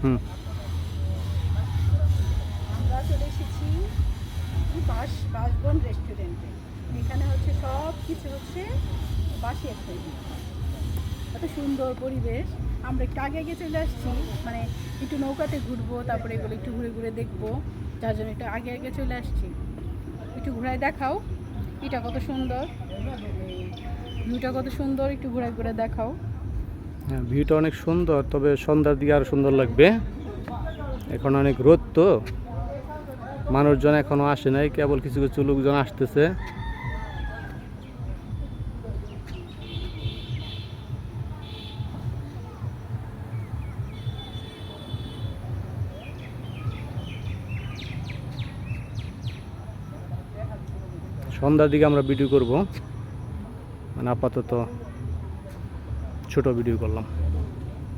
হুম। আমরা চলে এসেছি বাসবন রেস্টুরেন্টে। এখানে হচ্ছে সব কিছু হচ্ছে বাসি একটা এত সুন্দর পরিবেশ। আমরা একটু আগে আগে চলে আসছি, মানে একটু নৌকাতে ঘুরবো, তারপরে এগুলো একটু ঘুরে ঘুরে দেখবো, যার জন্য একটু আগে আগে চলে আসছি। একটু ঘুরায় দেখাও এটা কত সুন্দর, ভিউটা কত সুন্দর, একটু ঘুরে ঘুরে দেখাও। হ্যাঁ, ভিউটা অনেক সুন্দর, তবে সন্ধ্যার দিকে আরো সুন্দর লাগবে। এখন অনেক রোদ তো, মানুষজন এখনো আসে নাই, কেবল কিছু কিছু লোকজন আসতেছে। সন্ধ্যার দিকে আমরা ভিডিও করব, মানে আপাতত ছোট ভিডিও করলাম।